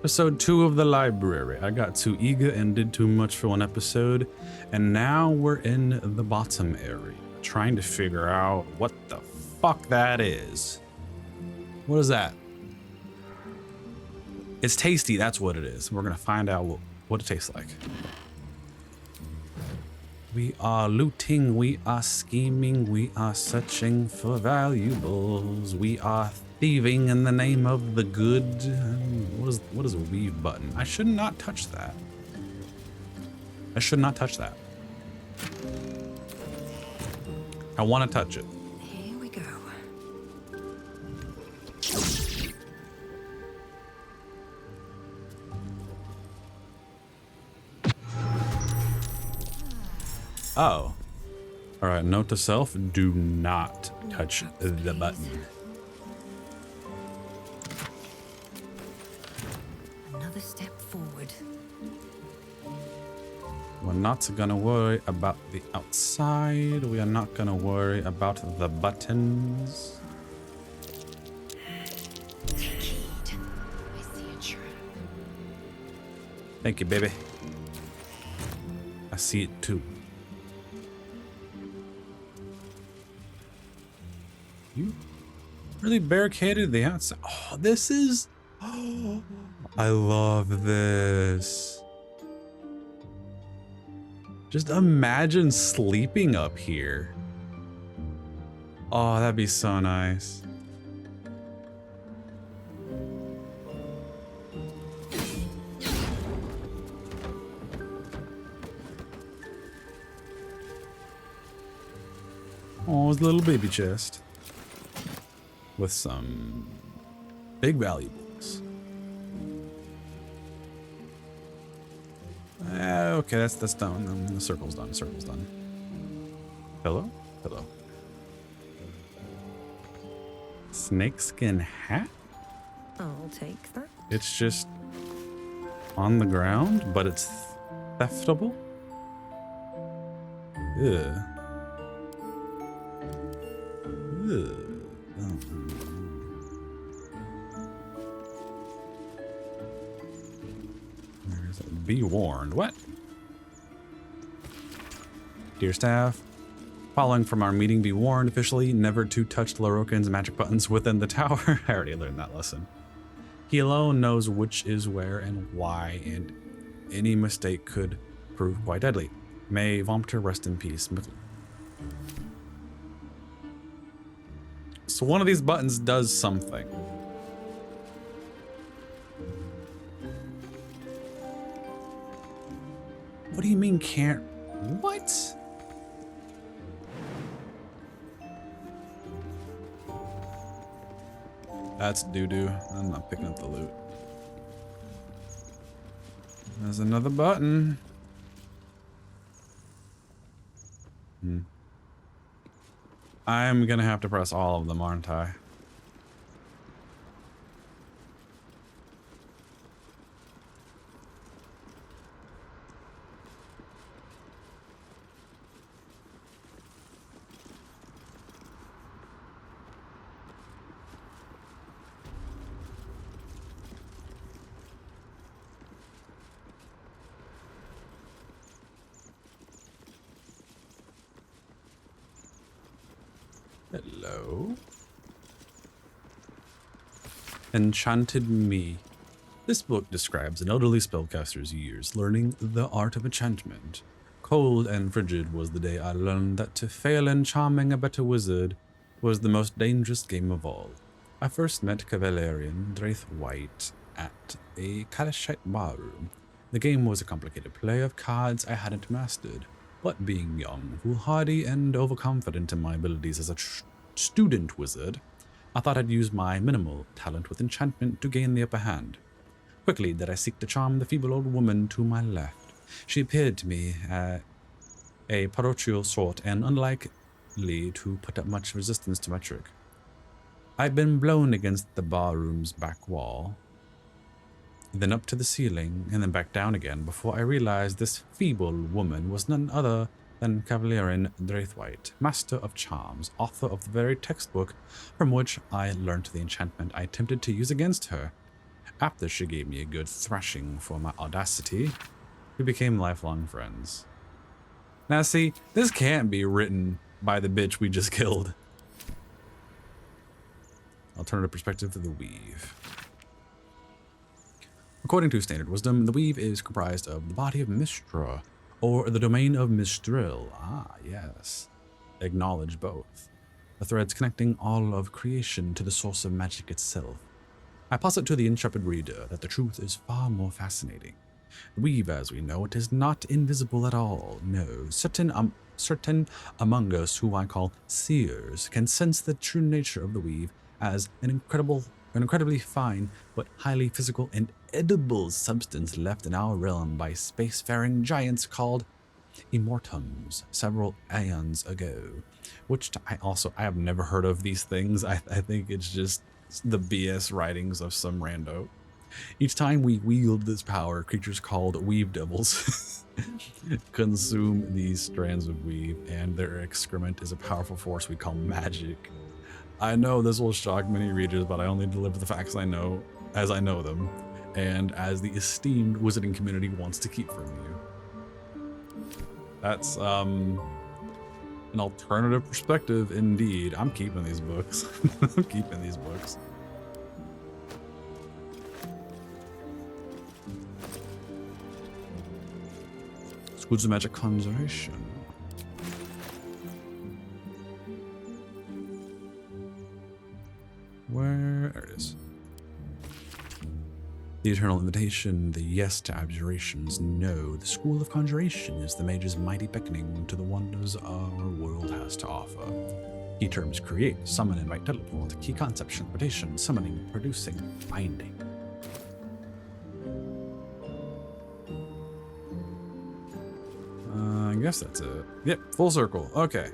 Episode 2 of the library. I got too eager and did too much for one episode, and now we're in the bottom area, trying to figure out what the fuck that is. What is that? It's tasty, that's what it is. We're gonna find out what it tastes like. We are looting, we are scheming, we are searching for valuables, we are thieving in the name of the good. What is a weave button? I should not touch that. I should not touch that. I want to touch it. Here we go. Oh. All right, note to self, do not touch the button. Another step forward. We're not gonna worry about the outside. We are not gonna worry about the buttons. Take heed. I see a trap. Thank you, baby. I see it too. You really barricaded the outside. Oh, this is... Oh, I love this. Just imagine sleeping up here. Oh, that'd be so nice. Oh, his little baby chest. With some big valuables. Okay, that's done. The circle's done. Circle's done. Hello? Hello. Snakeskin hat? I'll take that. It's just on the ground, but it's theftable? Ugh. Ugh. Be warned. What? Dear staff, following from our meeting, be warned officially never to touch Lorokin's magic buttons within the tower. I already learned that lesson. He alone knows which is where and why, and any mistake could prove quite deadly. May Vompter rest in peace. So one of these buttons does something. What do you mean can't? What? That's doo-doo. I'm not picking up the loot. There's another button. I'm gonna have to press all of them, aren't I? Hello. Enchanted Me. This book describes an elderly spellcaster's years learning the art of enchantment. Cold and frigid was the day I learned that to fail in charming a better wizard was the most dangerous game of all. I first met Cavalierian Draithwaite at a Kalashite barroom. The game was a complicated play of cards I hadn't mastered. But being young, foolhardy, and overconfident in my abilities as a student wizard, I thought I'd use my minimal talent with enchantment to gain the upper hand. Quickly did I seek to charm the feeble old woman to my left. She appeared to me a parochial sort and unlikely to put up much resistance to my trick. I'd been blown against the barroom's back wall, then up to the ceiling, and then back down again before I realized this feeble woman was none other than Cavalierian Draithwaite, master of charms, author of the very textbook from which I learnt the enchantment I attempted to use against her. After she gave me a good thrashing for my audacity, we became lifelong friends. Now see, this can't be written by the bitch we just killed. Alternative perspective to the weave. According to standard wisdom, the weave is comprised of the body of Mistra, or the domain of Mistril. Ah, yes. Acknowledge both. The threads connecting all of creation to the source of magic itself. I posit to the intrepid reader that the truth is far more fascinating. The weave, as we know it, is not invisible at all. No, certain among us, who I call seers, can sense the true nature of the weave as an incredibly fine but highly physical and edible substance left in our realm by spacefaring giants called immortums several aeons ago. Which I have never heard of these things. I think it's just the BS writings of some rando. Each time we wield this power, creatures called weave devils consume these strands of weave, and their excrement is a powerful force we call magic. I know this will shock many readers, but I only deliver the facts I know as I know them, and as the esteemed wizarding community wants to keep from you. That's an alternative perspective indeed. I'm keeping these books. I'm keeping these books. Schools of Magic Conservation. Where? There it is. The Eternal Invitation, the yes to abjurations. No, the School of Conjuration is the mage's mighty beckoning to the wonders our world has to offer. Key terms: create, summon, invite, teleport. Key concepts: interpretation, summoning, producing, finding. I guess that's it. Yep, full circle. Okay.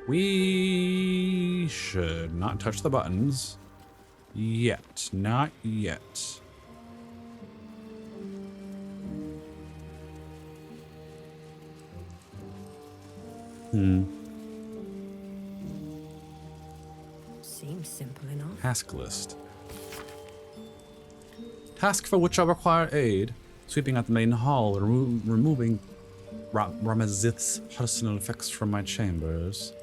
We should not touch the buttons. Yet. Not yet. Seems simple enough. Task list. Task for which I require aid. Sweeping out the main hall and removing Ramazith's personal effects from my chambers.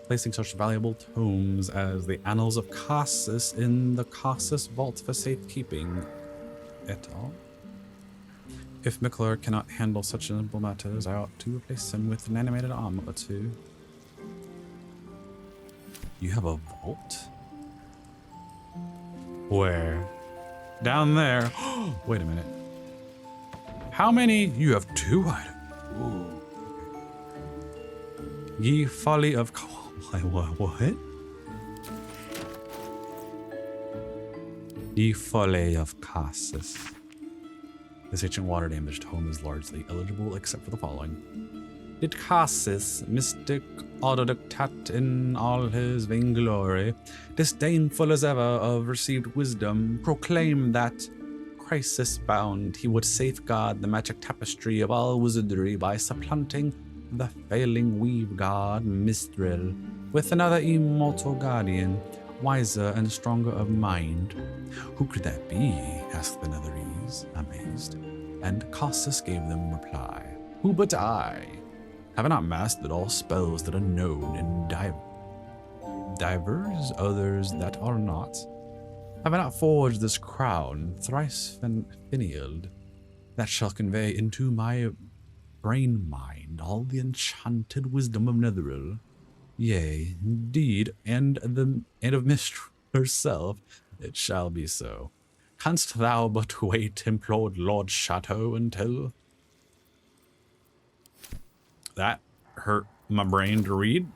Placing such valuable tomes as the Annals of Cassus in the Cassus Vault for safekeeping. Et al. If McAllik cannot handle such simple matters, I ought to replace him with an animated arm or two. You have a vault? Where? Down there. Wait a minute. How many? You have 2 items. Ooh. Ye folly of... What? Ye folly of Cassus. This ancient water-damaged home is largely eligible except for the following. Did Cassus, mystic autodictat in all his vainglory, disdainful as ever of received wisdom, proclaim that, crisis-bound, he would safeguard the magic tapestry of all wizardry by supplanting the failing weave god Mistril with another immortal guardian, wiser and stronger of mind. Who could that be? Asked the Netherese, amazed. And Cassus gave them reply. Who but I? Have I not mastered all spells that are known, and divers others that are not? Have I not forged this crown, thrice finialed, that shall convey into my brain mind all the enchanted wisdom of Netheril? Yea, indeed, and of Mistress herself, it shall be so. Canst thou but wait, implored Lord Chateau, until... That hurt my brain to read.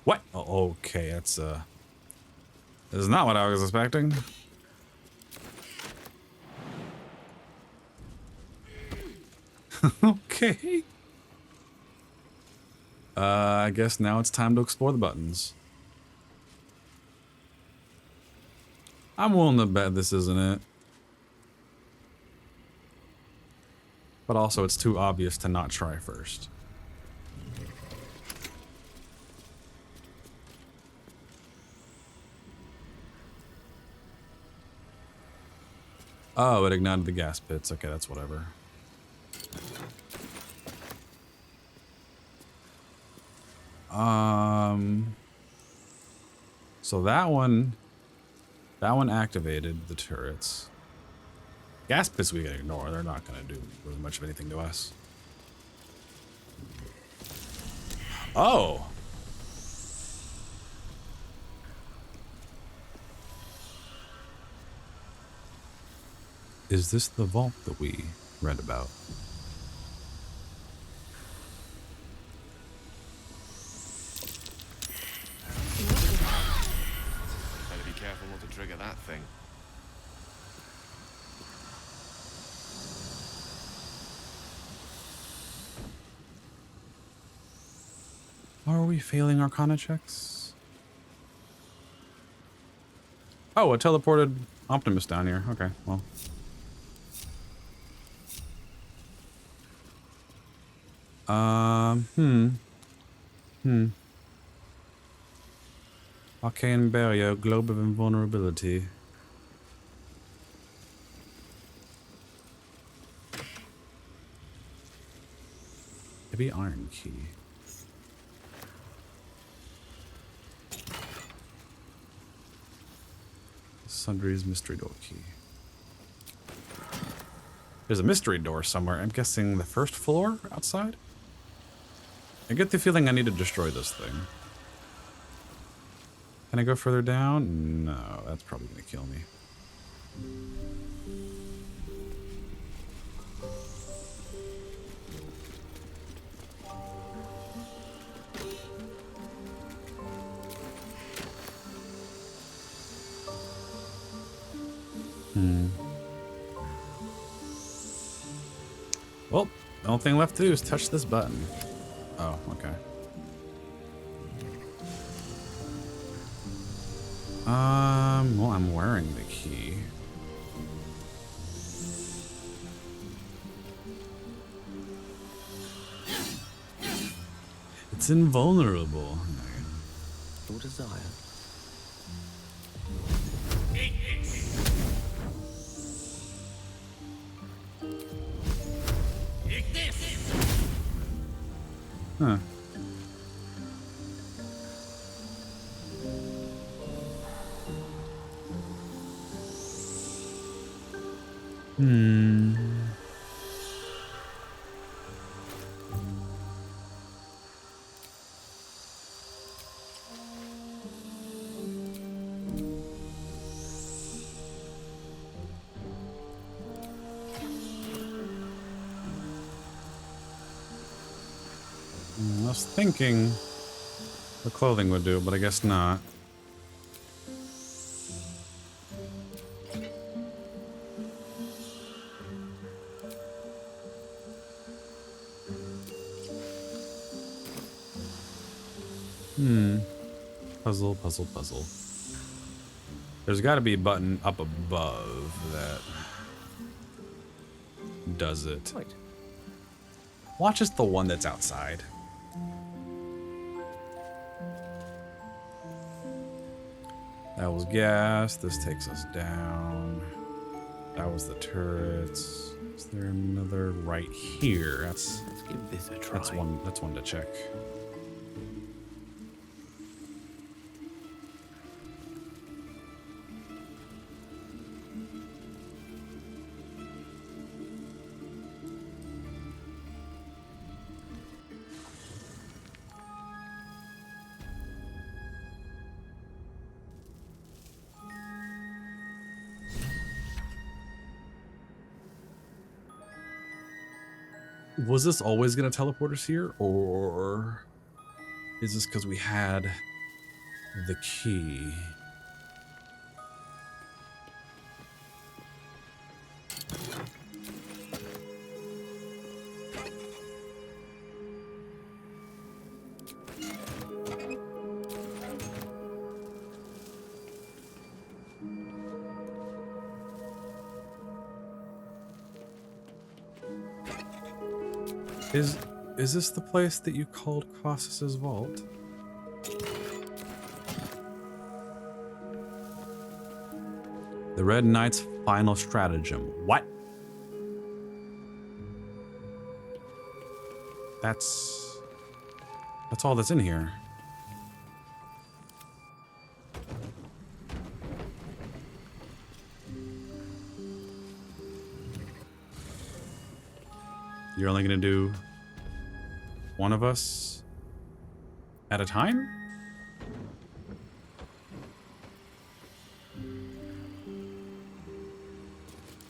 What? Oh, okay, that's this is not what I was expecting. Okay. I guess now it's time to explore the buttons. I'm willing to bet this isn't it. But also it's too obvious to not try first. Oh, it ignited the gas pits. Okay, that's whatever. So that one activated the turrets. Gas pits we can ignore. They're not going to do really much of anything to us. Oh! Is this the vault that we read about? Better be careful not to trigger that thing. Are we failing Arcana checks? Oh, it teleported Optimus down here. Okay, well. Arcane barrier, globe of invulnerability. Heavy iron key. Sundry's mystery door key. There's a mystery door somewhere. I'm guessing the first floor outside? I get the feeling I need to destroy this thing. Can I go further down? No, that's probably gonna kill me. Well, the only thing left to do is touch this button. Oh, okay. Well, I'm wearing the key. It's invulnerable. Your desire. Huh. I was thinking the clothing would do, but I guess not. Puzzle, puzzle, puzzle. There's got to be a button up above that does it. Right. Watch as the one that's outside. That was gas. This takes us down. That was the turrets. Is there another right here? Let's give this a try. That's one to check. Was this always going to teleport us here, or is this because we had the key? Is this the place that you called Colossus's vault? The Red Knight's final stratagem. What? That's all that's in here. You're only gonna do one of us at a time?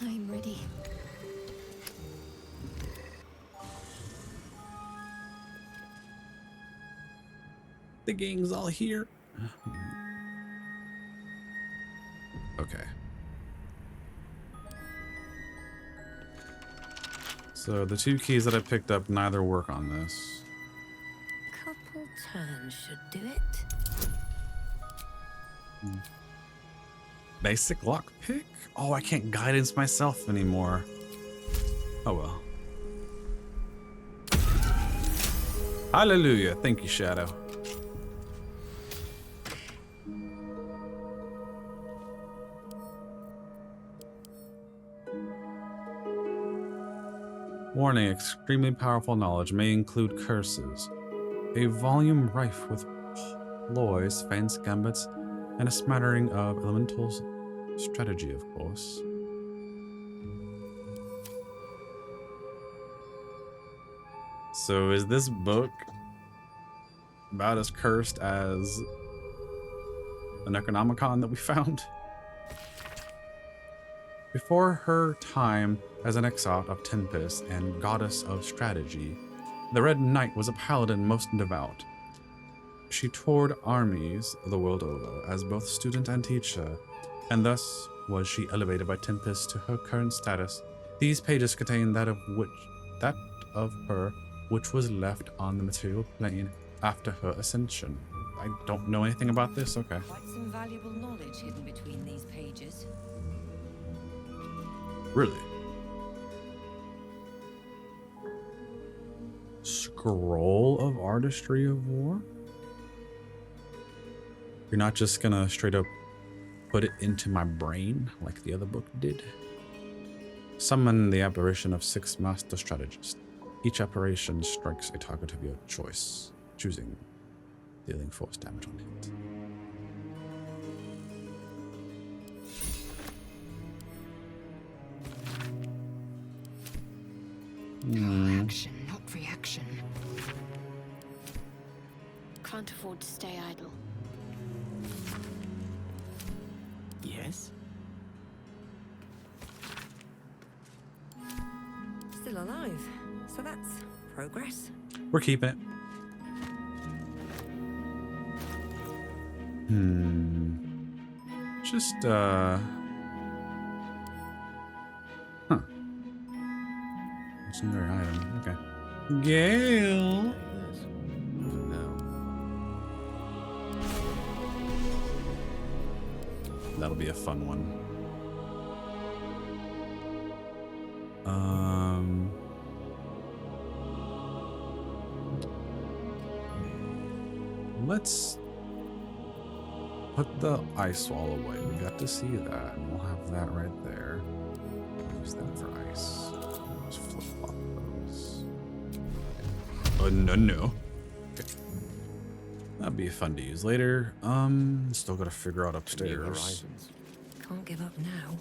I'm ready. The gang's all here. Okay. So the two keys that I picked up neither work on this. Couple turns should do it. Basic lockpick? Oh, I can't guidance myself anymore. Oh well. Hallelujah. Thank you, Shadow. Warning, extremely powerful knowledge may include curses. A volume rife with ploys, feints, gambits, and a smattering of elementals strategy, of course. So is this book about as cursed as the Necronomicon that we found? Before her time as an exile of Tempest and goddess of strategy, the Red Knight was a paladin most devout. She toured armies the world over as both student and teacher, and thus was she elevated by Tempest to her current status. These pages contain that of her which was left on the material plane after her ascension. I don't know anything about this. Okay. Quite some valuable knowledge hidden between these pages. Really? Scroll of Artistry of War? You're not just gonna straight up put it into my brain like the other book did? Summon the apparition of 6 master strategists. Each apparition strikes a target of your choice, choosing dealing force damage on hit. Action, not reaction. Can't afford to stay idle. Yes? Still alive, so that's progress. We're keeping it. Just, huh. Legendary item, okay. Gale! This. No. That'll be a fun one. Let's put the ice wall away. We got to see that, and we'll have that right there. Use that for ice. Just flip-flop those. Oh, no. Okay. That'd be fun to use later. Still gotta figure out New upstairs. horizons. Can't give up now.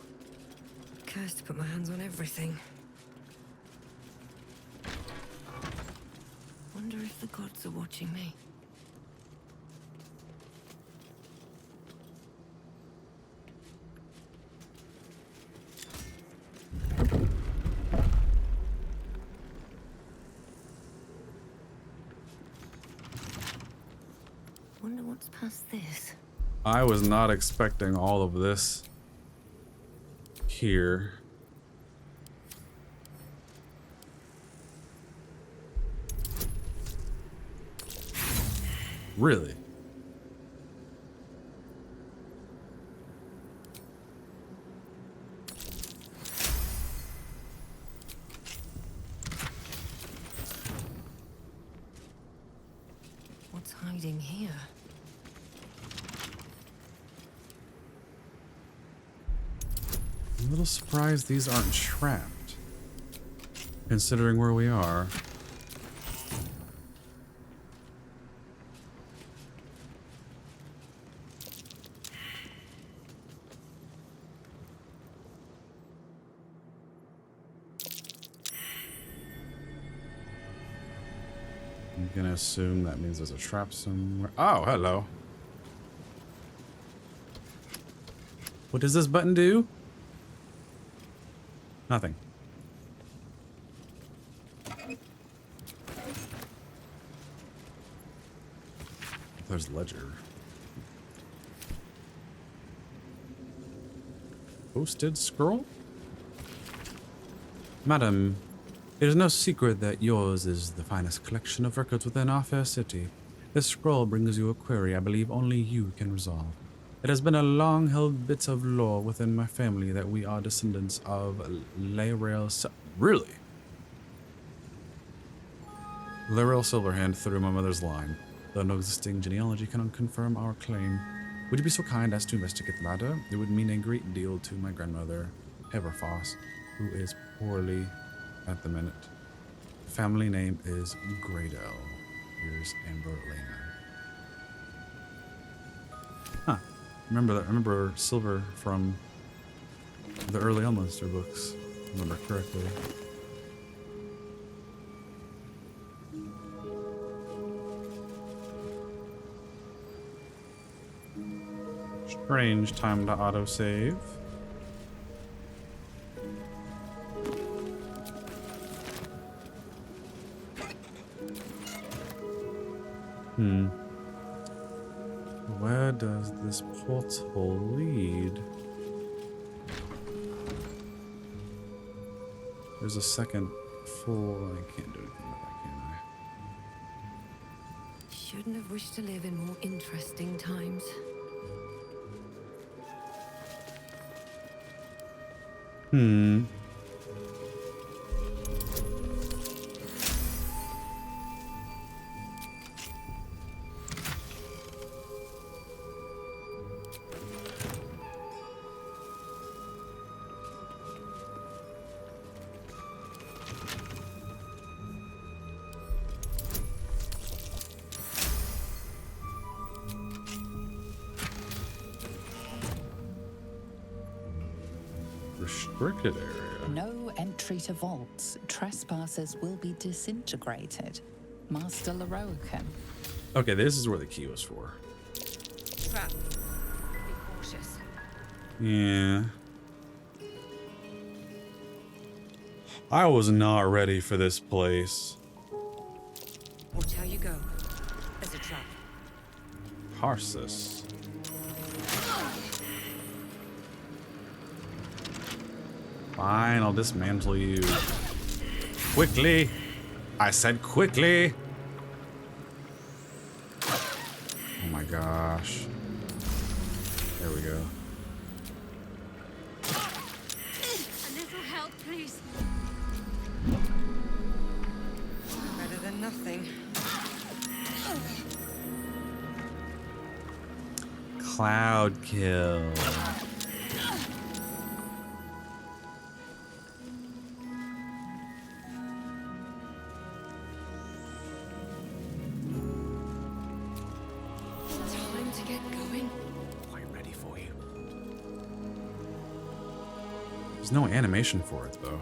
Cursed to put my hands on everything. Wonder if the gods are watching me. Wonder what's past this. I was not expecting all of this here. Really? What's hiding here? I'm a little surprised these aren't trapped, considering where we are. I'm gonna assume that means there's a trap somewhere. Oh, hello. What does this button do? Nothing. There's ledger. Posted scroll? Madam, it is no secret that yours is the finest collection of records within our fair city. This scroll brings you a query I believe only you can resolve. It has been a long-held bit of lore within my family that we are descendants of Lae'zel. Really? Lae'zel Silverhand through my mother's line. Though no existing genealogy can confirm our claim, would you be so kind as to investigate the matter? It would mean a great deal to my grandmother, Everfoss, who is poorly at the minute. The family name is Gradell. Here's Amber Lena. Huh. Remember Silver from the early Elminster books, if I remember correctly. Strange time to autosave. Where does this portal lead? There's a second floor. I can't do anything with that, can I? Shouldn't have wished to live in more interesting times. Restricted area. No entry to vaults. Trespassers will be disintegrated. Master Lae'zel. Okay, this is where the key was for. Trap. Be cautious. Yeah. I was not ready for this place. Watch how you go. There's a trap. Parsis. Fine, I'll dismantle you. Quickly! I said quickly! Oh my gosh. There we go. A little help, please. Better than nothing. Cloud kill. Time to get going. Quite ready for you. There's no animation for it though.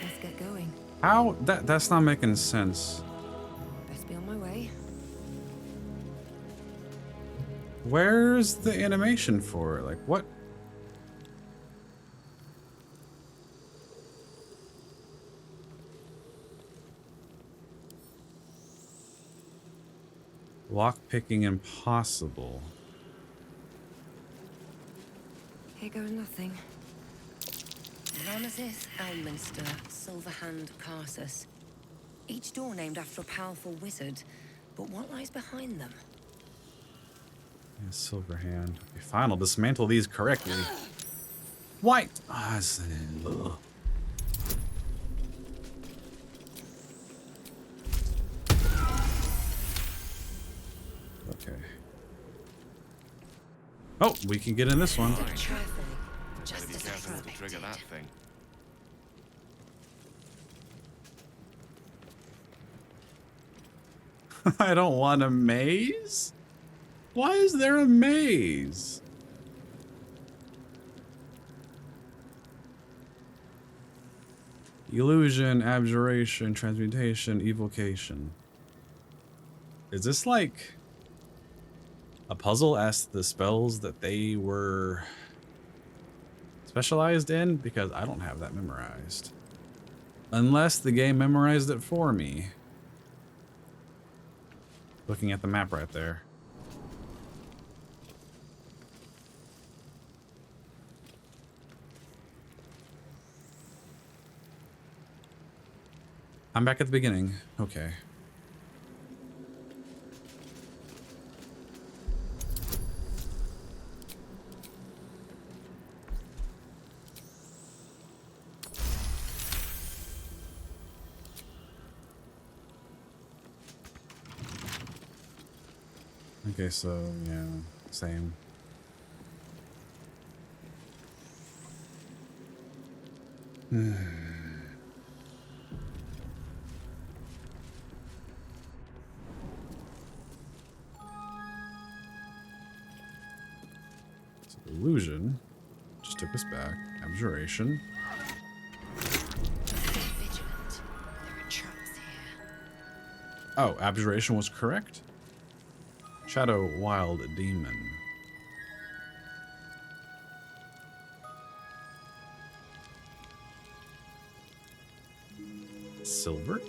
Let's get going. How? That's not making sense. Best be on my way. Where's the animation for it? Like, what? Lockpicking impossible. Here goes nothing. Ramesses, Elminster, Silverhand, Carsus. Each door named after a powerful wizard. But what lies behind them? Yeah, Silverhand. Okay, fine, I'll dismantle these correctly. White! Ah, ugh. Okay. Oh, we can get in this one. Carefully, Better just be as careful I not to trigger that expected. thing. I don't want a maze? Why is there a maze? Illusion, abjuration, transmutation, evocation. Is this like a puzzle as the spells that they were specialized in? Because I don't have that memorized. Unless the game memorized it for me. Looking at the map right there. I'm back at the beginning. Okay. Okay, so, yeah, same. So, illusion just took us back. Abjuration. Vigilant. There are traps here. Oh, abjuration was correct? Shadow Wild Demon. Silver?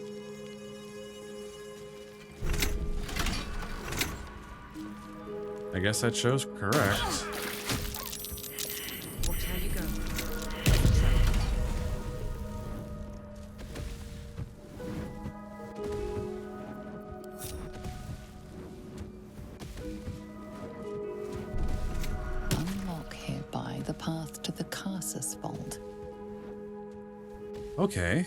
I guess that shows correct. Watch how you go. Unlock hereby the path to the Carsus Vault. Okay.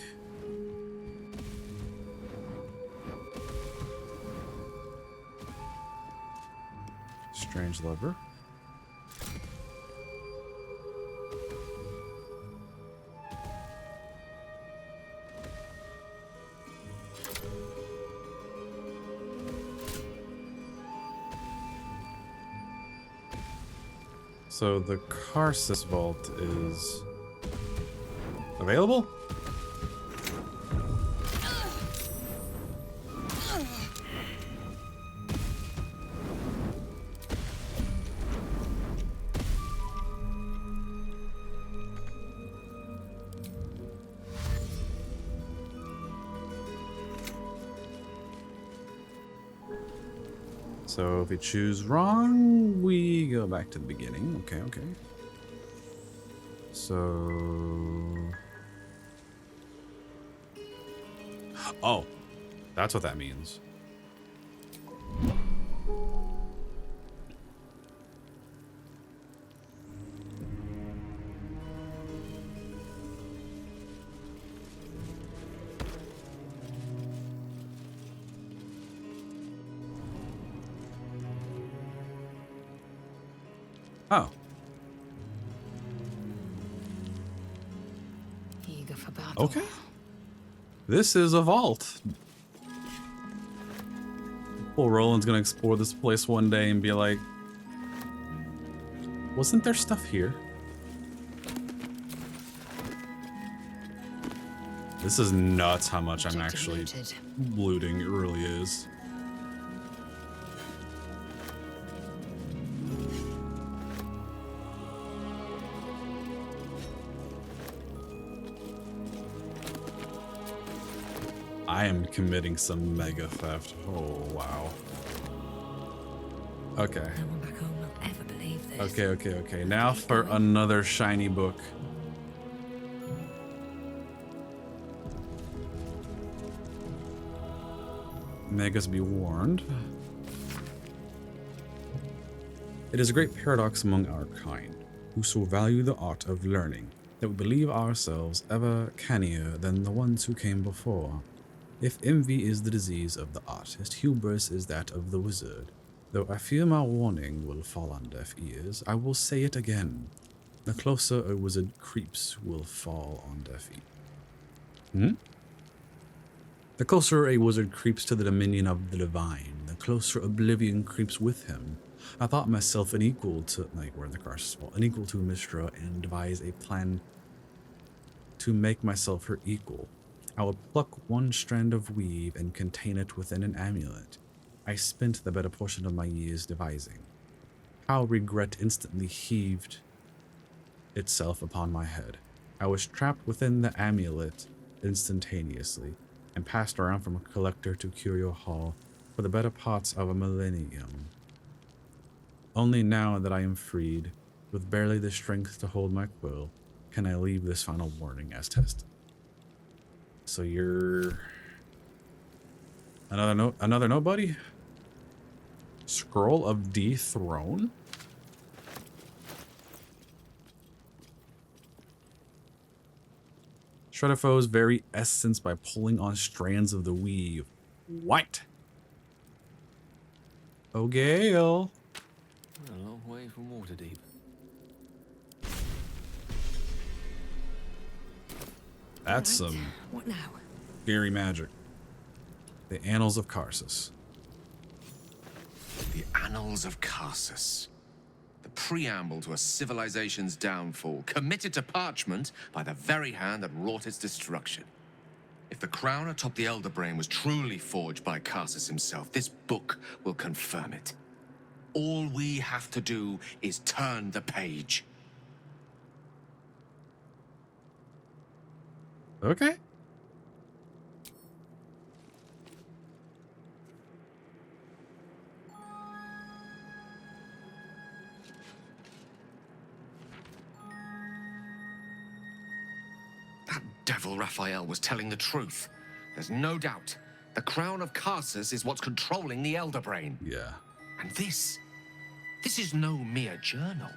Strange lever. So the Carsus Vault is available? So if we choose wrong, we go back to the beginning. Okay, okay. So... Oh, that's what that means. Oh. Eager for battle. Okay. This is a vault. Poor Roland's gonna explore this place one day and be like, wasn't there stuff here? This is nuts how much I'm Objective actually noted. looting. It really is. I am committing some mega theft. Oh, wow. Okay. No one back home will ever believe this. Okay, okay, okay. Now for another shiny book. Megas be warned. It is a great paradox among our kind, who so value the art of learning, that we believe ourselves ever cannier than the ones who came before. If envy is the disease of the artist, hubris is that of the wizard. Though I fear my warning will fall on deaf ears, I will say it again. The closer a wizard creeps will fall on deaf ears. Hmm? The closer a wizard creeps to the dominion of the divine, the closer oblivion creeps with him. I thought myself unequal to, like, we're in the crisis wall, unequal to Mistra, and devise a plan to make myself her equal. I would pluck one strand of weave and contain it within an amulet. I spent the better portion of my years devising. How regret instantly heaved itself upon my head. I was trapped within the amulet instantaneously, and passed around from collector to curio hall for the better parts of a millennium. Only now that I am freed, with barely the strength to hold my quill, can I leave this final warning as tested. So you're another nobody? Scroll of Dethrone? Shred a foe's very essence by pulling on strands of the weave. What? Oh, Gale. A long way from Waterdeep. That's Right. some What now? scary magic. The Annals of Karsus. The Annals of Karsus. The preamble to a civilization's downfall, committed to parchment by the very hand that wrought its destruction. If the crown atop the Elder Brain was truly forged by Karsus himself, this book will confirm it. All we have to do is turn the page. Okay. That devil Raphael was telling the truth. There's no doubt. The crown of Karsus is what's controlling the Elder Brain. Yeah. And this is no mere journal.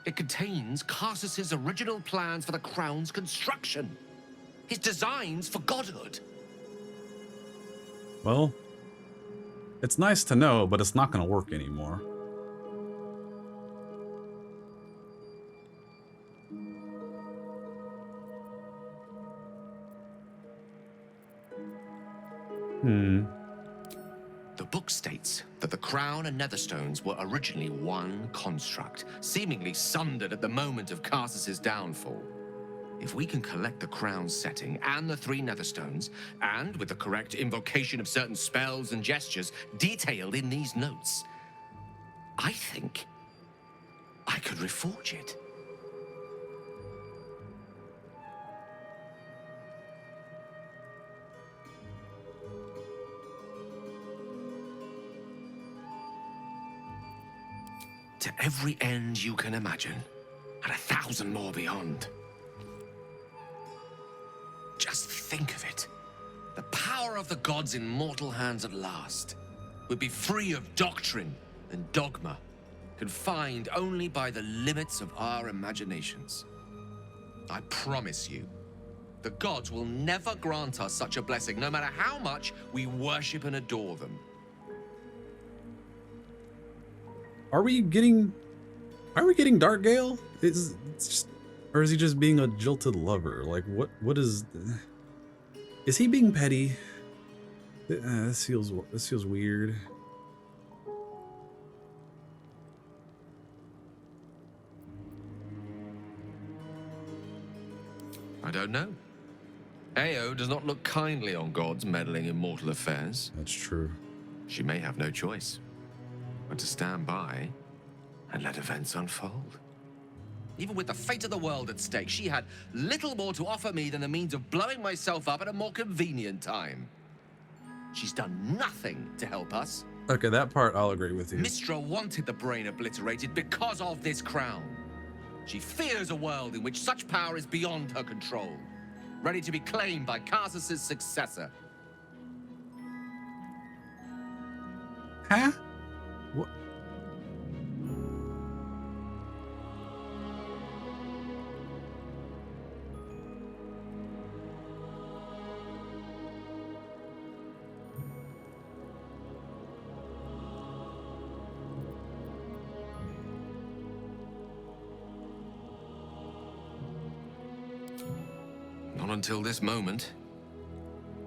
It contains Karsus's original plans for the crown's construction. His designs for godhood. Well, it's nice to know, but it's not going to work anymore. The book states that the crown and netherstones were originally one construct, seemingly sundered at the moment of Karsus's downfall. If we can collect the crown's setting and the 3 netherstones, and with the correct invocation of certain spells and gestures detailed in these notes, I think I could reforge it. To every end you can imagine, and 1,000 more beyond. Just think of it. The power of the gods in mortal hands at last would be free of doctrine and dogma, confined only by the limits of our imaginations. I promise you, the gods will never grant us such a blessing, no matter how much we worship and adore them. Are we getting Dark Gale? It's just, or is he just being a jilted lover? Like, what is he being petty? This feels weird. I don't know. Ao does not look kindly on gods meddling in mortal affairs. That's true. She may have no choice but to stand by and let events unfold. Even with the fate of the world at stake, she had little more to offer me than the means of blowing myself up at a more convenient time. She's done nothing to help us. Okay, that part I'll agree with you. Mistra wanted the brain obliterated because of this crown. She fears a world in which such power is beyond her control, ready to be claimed by Karsus's successor. Huh? What? until this moment.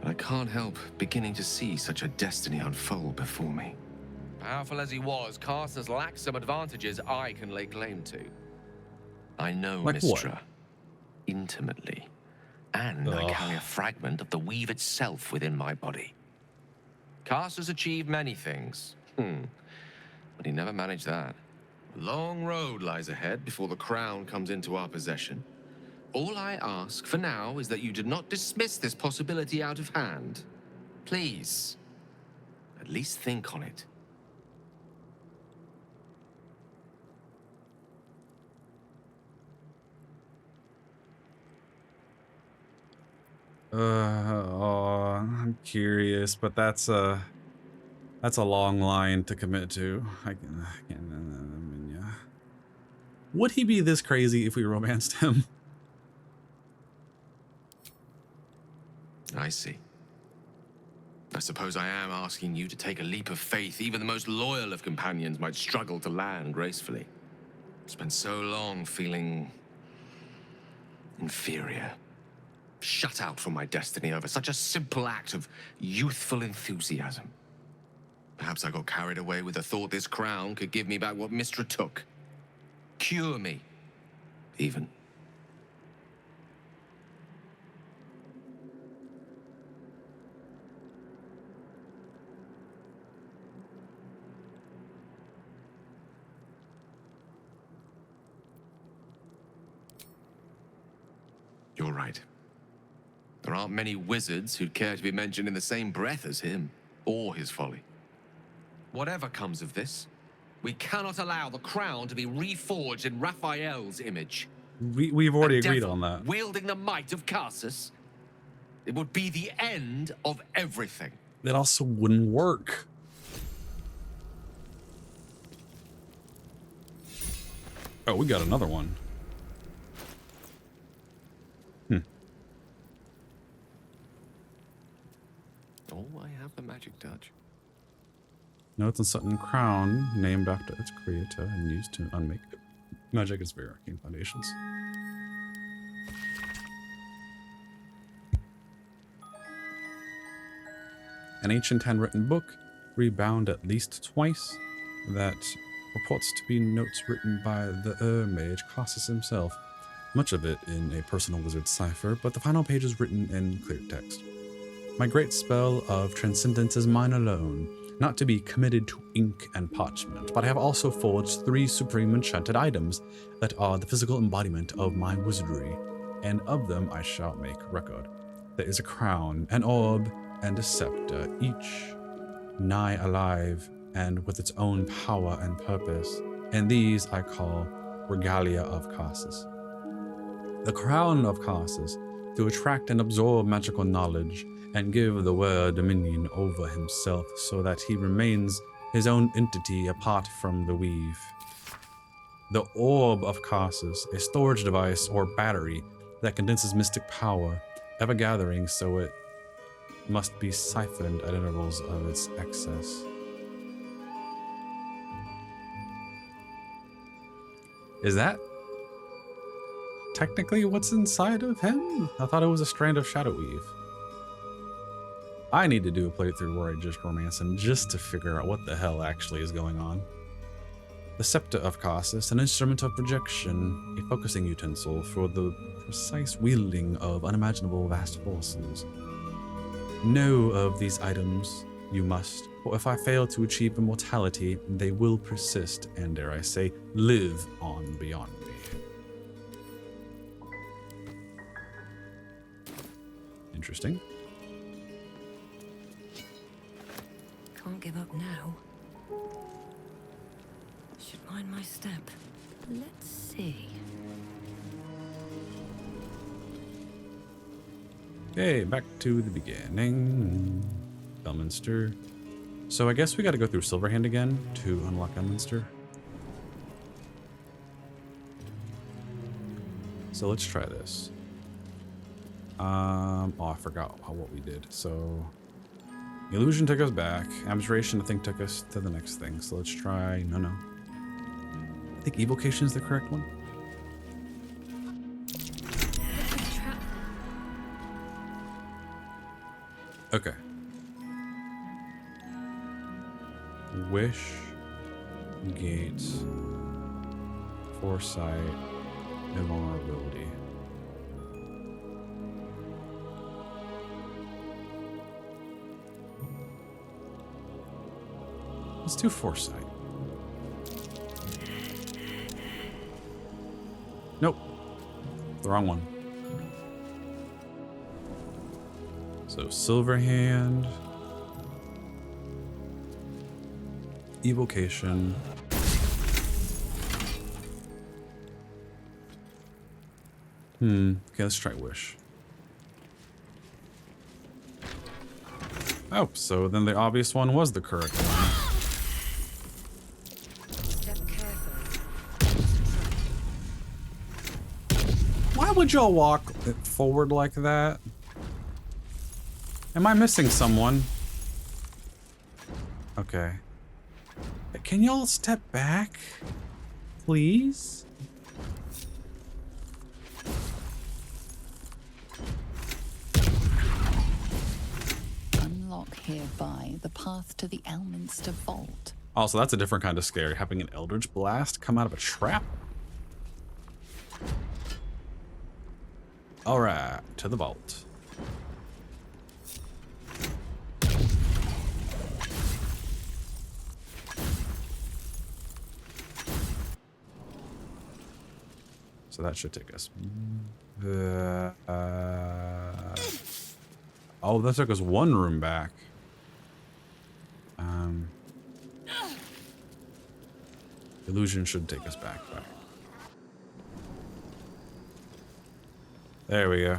But I can't help beginning to see such a destiny unfold before me. Powerful as he was, Carsus lacked some advantages I can lay claim to. I know Like what? Mystra intimately, and I carry a fragment of the weave itself within my body. Carsus achieved many things, but he never managed that. A long road lies ahead before the crown comes into our possession. All I ask for now is that you do not dismiss this possibility out of hand. Please, at least think on it. I'm curious, but that's a long line to commit to. I mean, yeah. Would he be this crazy if we romanced him? I see. I suppose I am asking you to take a leap of faith even the most loyal of companions might struggle to land gracefully. Spent so long feeling inferior. Shut out from my destiny over such a simple act of youthful enthusiasm. Perhaps I got carried away with the thought this crown could give me back what Mystra took. Cure me, even. You're right. There aren't many wizards who'd care to be mentioned in the same breath as him, or his folly. Whatever comes of this, we cannot allow the crown to be reforged in Raphael's image. We've already A agreed devil on that. wielding the might of Carsus. It would be the end of everything. That also wouldn't work. Oh, we got another one. Oh, I have the magic touch. Notes on Sutton Crown, named after its creator and used to unmake magic as very arcane foundations. An ancient handwritten book, rebound at least twice, that purports to be notes written by the mage Carsus himself, much of it in a personal wizard cipher, but the final page is written in clear text. My great spell of transcendence is mine alone, not to be committed to ink and parchment, but I have also forged 3 supreme enchanted items that are the physical embodiment of my wizardry, and of them I shall make record. There is a crown, an orb, and a scepter, each nigh alive and with its own power and purpose, and these I call regalia of Carsus. The crown of Carsus, to attract and absorb magical knowledge, and give the wearer dominion over himself so that he remains his own entity apart from the weave. The Orb of Carsus, a storage device or battery that condenses mystic power, ever gathering so it must be siphoned at intervals of its excess. Is that technically what's inside of him? I thought it was a strand of shadow weave. I need to do a playthrough where I just romance him just to figure out what the hell actually is going on. The Scepter of Carsus, an instrument of projection, a focusing utensil for the precise wielding of unimaginable vast forces. Know of these items you must, for if I fail to achieve immortality, they will persist and, dare I say, live on beyond me. Interesting. Can't give up now. Should mind my step. Let's see. Okay, back to the beginning. Elminster. So I guess we gotta go through Silverhand again to unlock Elminster. So let's try this. Oh, I forgot what we did. So Illusion took us back. Abjuration, I think, took us to the next thing. So let's try... No. I think Evocation is the correct one. Okay. Wish, gate, foresight, invulnerability. Let's do foresight. Nope. The wrong one. So Silverhand, evocation. Okay, let's try wish. Oh, so then the obvious one was the correct one. Step carefully. Why would y'all walk forward like that? Am I missing someone? Okay. Can y'all step back? Please? Unlock hereby the path to the Elminster Vault. Also, that's a different kind of scary. Having an Eldritch Blast come out of a trap? Alright, to the vault. So that should take us. Oh, that took us one room back. Illusion should take us back. There we go.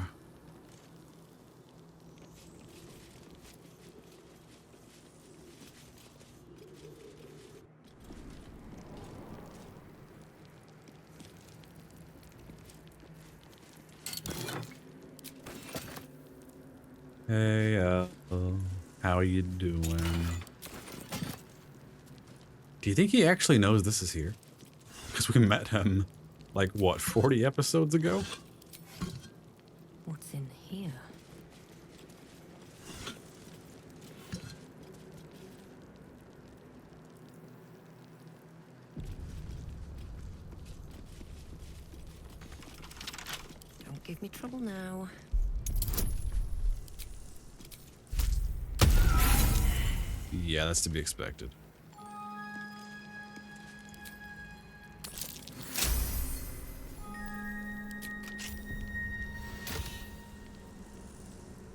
Hey, how are you doing? Do you think he actually knows this is here? Because we met him, like, what, 40 episodes ago? What's in here? Don't give me trouble now. Yeah, that's to be expected.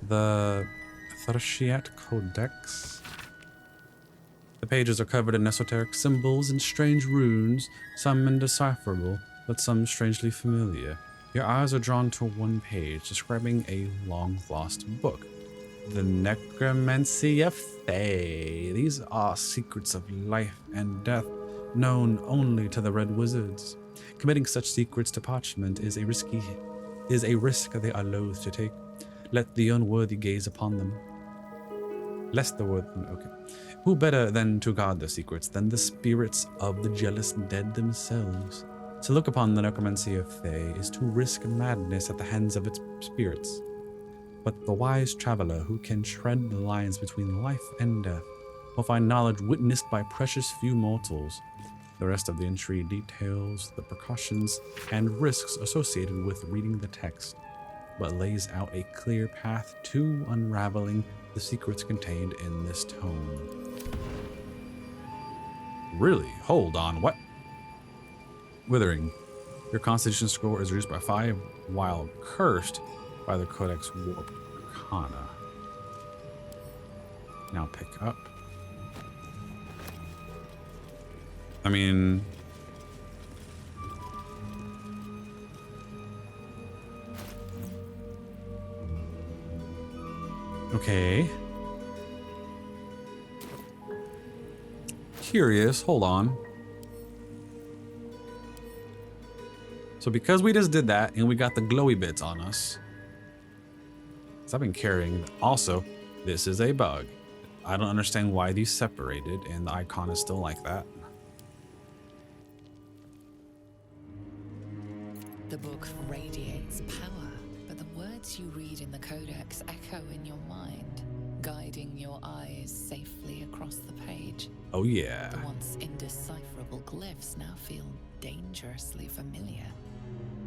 The Thrashiat Codex. The pages are covered in esoteric symbols and strange runes, some indecipherable, but some strangely familiar. Your eyes are drawn to one page describing a long-lost book. The Necromancy of Fae. These are secrets of life and death, known only to the Red Wizards. Committing such secrets to parchment is a risk they are loath to take. Let the unworthy gaze upon them. Lest the worthy, okay. Who better than to guard the secrets than the spirits of the jealous dead themselves? To look upon the Necromancy of Fae is to risk madness at the hands of its spirits. But the wise traveler who can tread the lines between life and death will find knowledge witnessed by precious few mortals. The rest of the entry details the precautions and risks associated with reading the text, but lays out a clear path to unraveling the secrets contained in this tome. Really? Hold on, what? Withering. Your constitution score is reduced by 5 while cursed by the Codex Warp Arcana. Now pick up. I mean... Okay. Curious, hold on. So because we just did that and we got the glowy bits on us, because I've been carrying, also, this is a bug. I don't understand why these separated and the icon is still like that. The book radiates power, but the words you read in the Codex echo in your mind. your eyes safely across the page. Oh yeah. The once indecipherable glyphs now feel dangerously familiar,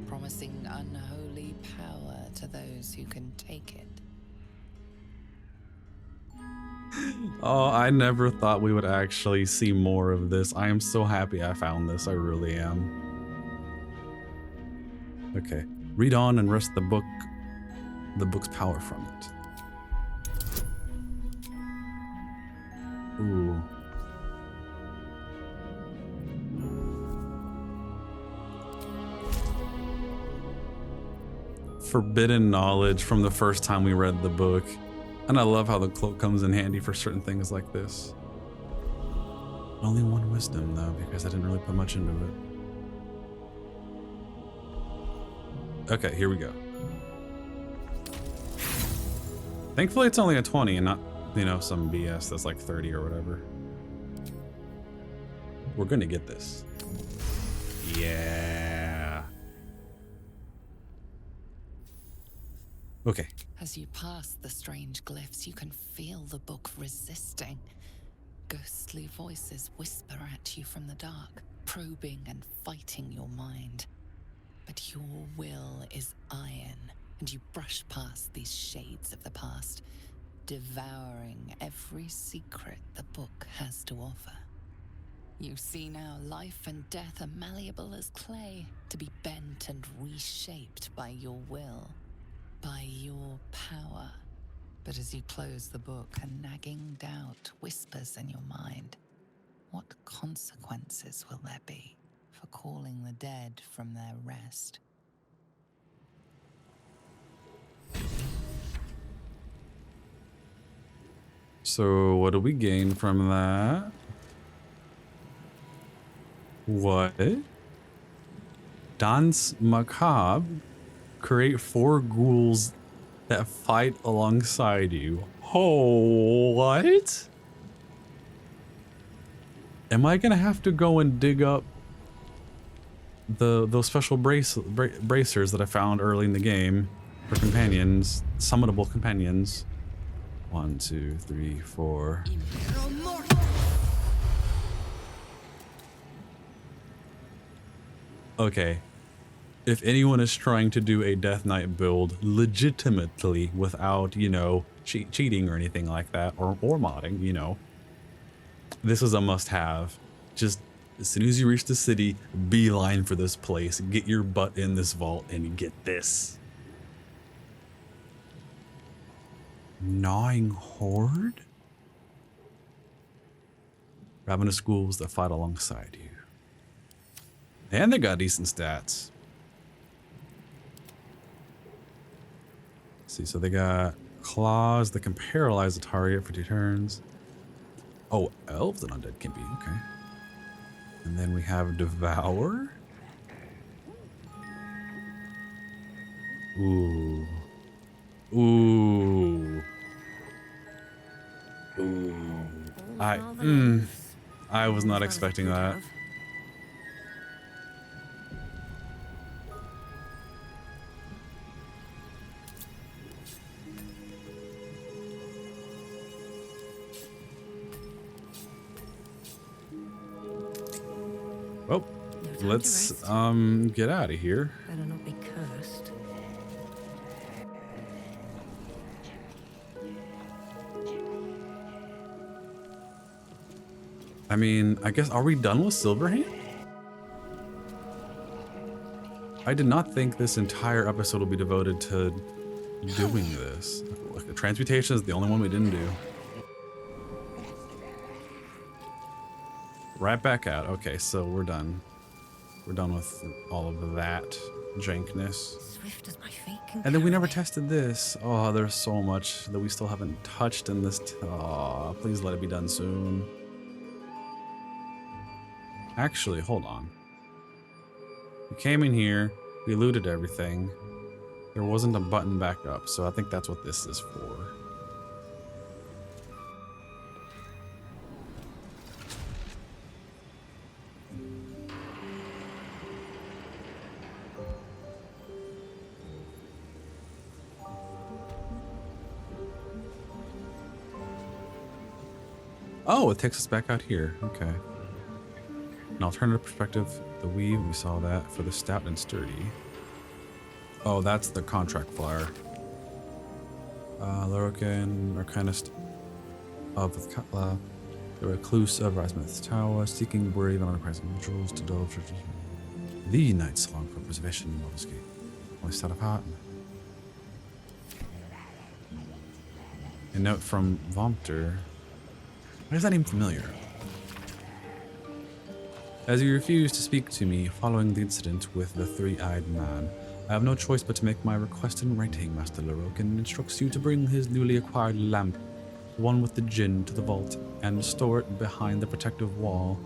promising unholy power to those who can take it. Oh, I never thought we would actually see more of this. I am so happy I found this. I really am. Okay. Read on and wrest the book's power from it. Ooh. Forbidden knowledge from the first time we read the book. And I love how the cloak comes in handy for certain things like this. Only one wisdom though, because I didn't really put much into it. Okay, here we go. Thankfully it's only a 20 and not, you know, some BS that's like 30 or whatever. We're gonna get this. Yeah. Okay. As you pass the strange glyphs, you can feel the book resisting. Ghostly voices whisper at you from the dark, probing and fighting your mind. But your will is iron, and you brush past these shades of the past, devouring every secret the book has to offer. You see now life and death are malleable as clay, to be bent and reshaped by your will. By your power. But as you close the book, a nagging doubt whispers in your mind. What consequences will there be for calling the dead from their rest? So what do we gain from that? What? Dance macabre. Create 4 ghouls that fight alongside you. Oh, what? Am I gonna have to go and dig up those special bracers that I found early in the game for companions, summonable companions? 1, 2, 3, 4. Okay. If anyone is trying to do a Death Knight build legitimately without, you know, cheating or anything like that, or modding, you know, this is a must-have. Just as soon as you reach the city, beeline for this place, get your butt in this vault, and get this. Gnawing Horde? Ravenous ghouls that fight alongside you. And they got decent stats. See, so they got claws that can paralyze the target for 2 turns. Oh, elves and undead can be, okay. And then we have Devour. Ooh. Ooh. Ooh. I was not expecting that. Well, let's get out of here. Better not be cursed. I mean, I guess, are we done with Silverhand? I did not think this entire episode would be devoted to doing this. Like, transmutation is the only one we didn't do. Right back out. Okay, so we're done. We're done with all of that jankness. Swift as my feet can And then we carry never me. tested this. Oh, there's so much that we still haven't touched in this. Oh, please let it be done soon. Actually, hold on. We came in here, we looted everything. There wasn't a button back up, so I think that's what this is for. Oh, it takes us back out here. Okay. An alternative perspective. The weave, we saw that for the stout and sturdy. Oh, that's the contract flyer. Lorokan, Arcanist of Katla, the recluse of Rismouth's Tower, seeking brave and unsurprising rituals to delve treasures. The knight's long for preservation in Moldescape. Only stout of heart. A note from Vompter. Why is that even familiar? As you refuse to speak to me following the incident with the three-eyed man, I have no choice but to make my request in writing. Master Lorokan instructs you to bring his newly acquired lamp, the one with the djinn, to the vault and store it behind the protective wall.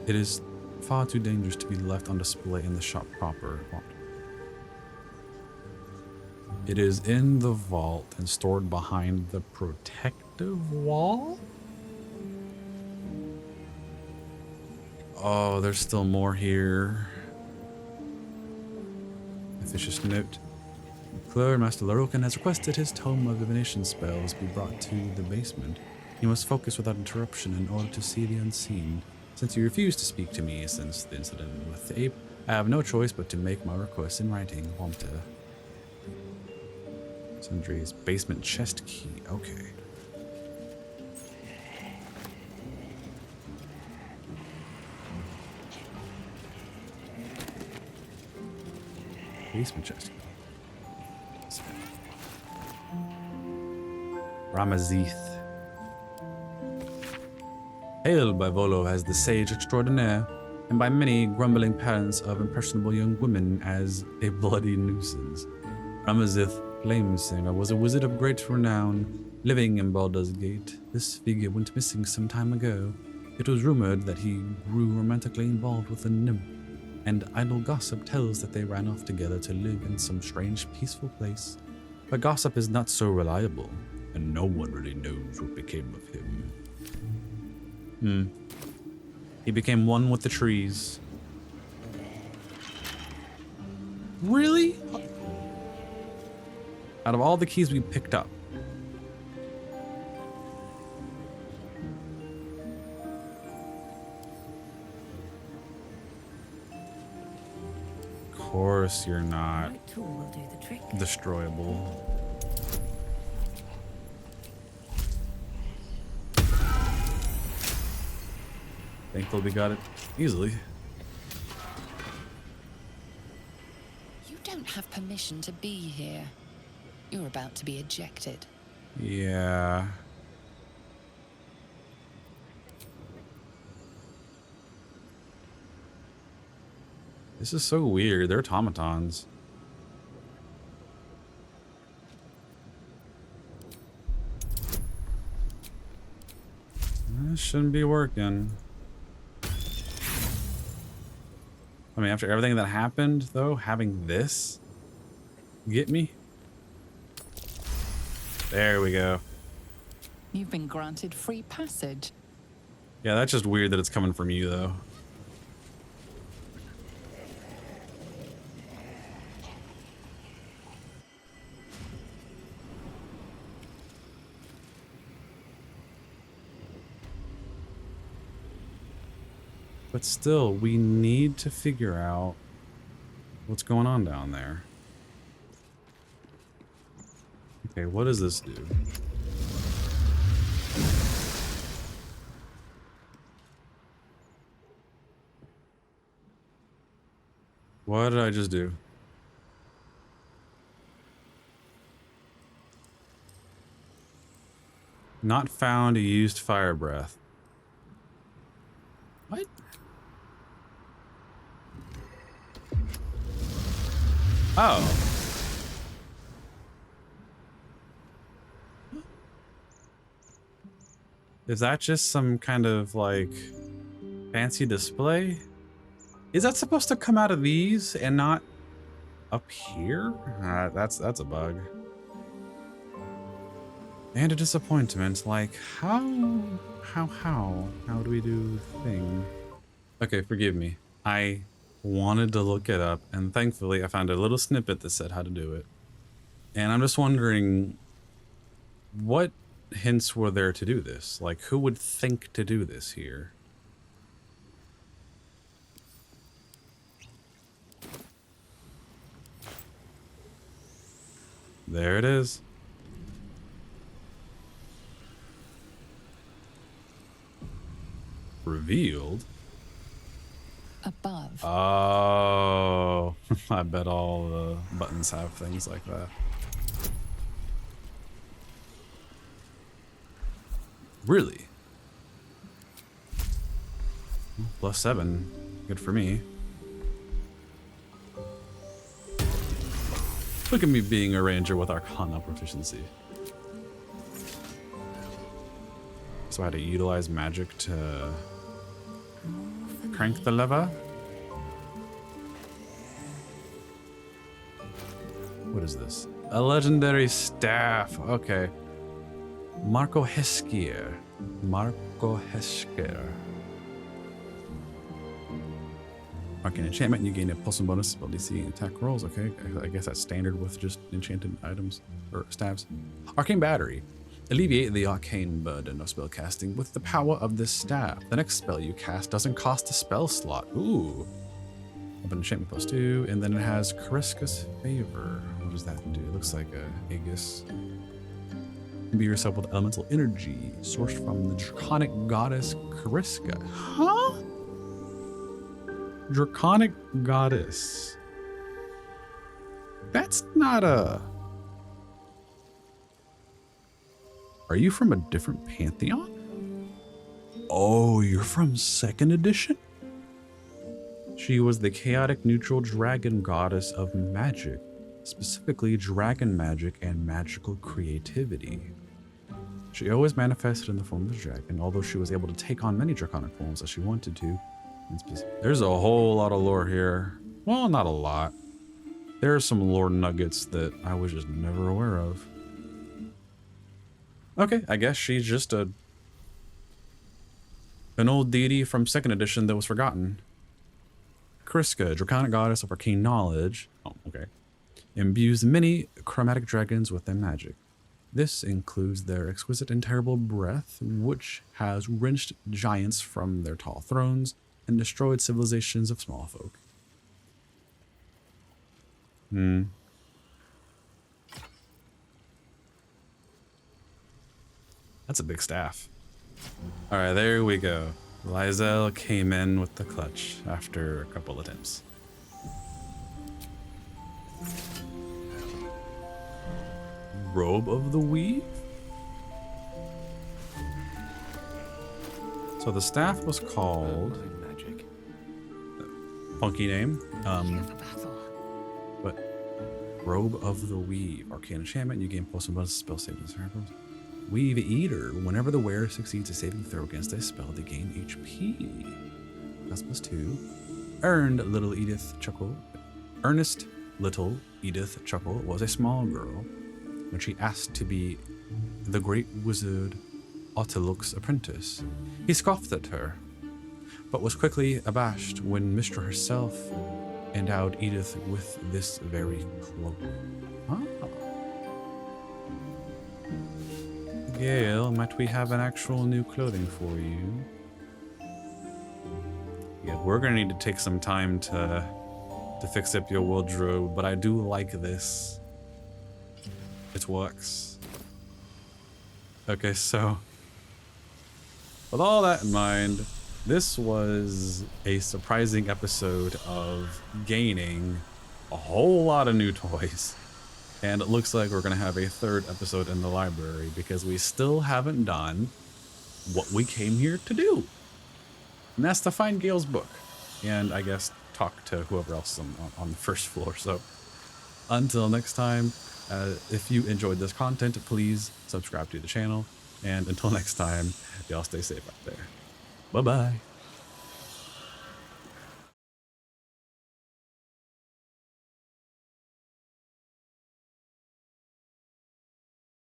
It is far too dangerous to be left on display in the shop proper. It is in the vault and stored behind the protective wall? Oh, there's still more here. Officious note. McClure, Master Lorokan has requested his tome of divination spells be brought to the basement. He must focus without interruption in order to see the unseen. Since you refused to speak to me since the incident with the ape, I have no choice but to make my request in writing. Womta. Sundry's basement chest key. Okay. Basement chest. Ramazith. Hailed by Volo as the sage extraordinaire, and by many grumbling parents of impressionable young women as a bloody nuisance. Ramazith Flamesinger was a wizard of great renown, living in Baldur's Gate. This figure went missing some time ago. It was rumored that he grew romantically involved with a nymph, and idle gossip tells that they ran off together to live in some strange, peaceful place. But gossip is not so reliable, and no one really knows what became of him. He became one with the trees. Really? Out of all the keys we picked up. Of course you're not Right tool will do the trick. destroyable. Thankfully we got it easily. You don't have permission to be here. You're about to be ejected. Yeah. This is so weird. They're automatons. This shouldn't be working. I mean, after everything that happened, though, having this get me? There we go. You've been granted free passage. Yeah, that's just weird that it's coming from you, though. But still, we need to figure out what's going on down there. Okay, what does this do? What did I just do? Not found, used fire breath. What? Oh. Is that just some kind of like fancy display? Is that supposed to come out of these and not up here? That's a bug. And a disappointment. Like how do we do the thing? Okay, forgive me. I wanted to look it up, and thankfully I found a little snippet that said how to do it. And I'm just wondering, what hints were there to do this? Like, who would think to do this here? There it is. Revealed. Above. Oh, I bet all the buttons have things like that. Really? +7. Good for me. Look at me being a ranger with Arcana proficiency. So I had to utilize magic to crank the lever. What is this? A legendary staff. Okay. Marco Heskier. Arcane enchantment, you gain a plus 1 bonus spell DC and attack rolls. Okay, I guess that's standard with just enchanted items or staves. Arcane battery. Alleviate the arcane burden of spell casting with the power of this staff. The next spell you cast doesn't cost a spell slot. Ooh. Open enchantment +2, and then it has Cariska's favor. What does that do? It looks like a Aegis. Imbue yourself with elemental energy sourced from the draconic goddess Cariska. Huh? Draconic goddess. That's not a... Are you from a different pantheon? Oh, you're from 2nd edition? She was the chaotic neutral dragon goddess of magic, specifically dragon magic and magical creativity. She always manifested in the form of a dragon, although she was able to take on many draconic forms as she wanted to. There's a whole lot of lore here. Well, not a lot. There are some lore nuggets that I was just never aware of. Okay, I guess she's just an old deity from 2nd edition that was forgotten. Cariska, draconic goddess of arcane knowledge. Oh, okay. Imbues many chromatic dragons with their magic. This includes their exquisite and terrible breath, which has wrenched giants from their tall thrones and destroyed civilizations of small folk. That's a big staff. All right, there we go. Lae'zel came in with the clutch after a couple attempts. Robe of the Weave? So the staff was called... Magic. Funky name. For battle. But Robe of the Weave. Arcane enchantment. You gain +1 bonus spell saving throws. Weave Eater. Whenever the wearer succeeds a saving throw against a spell, they gain HP. That's +2. Earnest Little Edith Chuckle was a small girl when she asked to be the great wizard Otiluk's apprentice. He scoffed at her, but was quickly abashed when Mystra herself endowed Edith with this very cloak. Ah. Gale, might we have an actual new clothing for you? Yeah, we're gonna need to take some time to fix up your wardrobe, but I do like this. It works. Okay, so with all that in mind, this was a surprising episode of gaining a whole lot of new toys. And it looks like we're going to have a 3rd episode in the library because we still haven't done what we came here to do. And that's to find Gale's book. And I guess talk to whoever else is on the 1st floor. So until next time, if you enjoyed this content, please subscribe to the channel. And until next time, y'all stay safe out there. Bye-bye.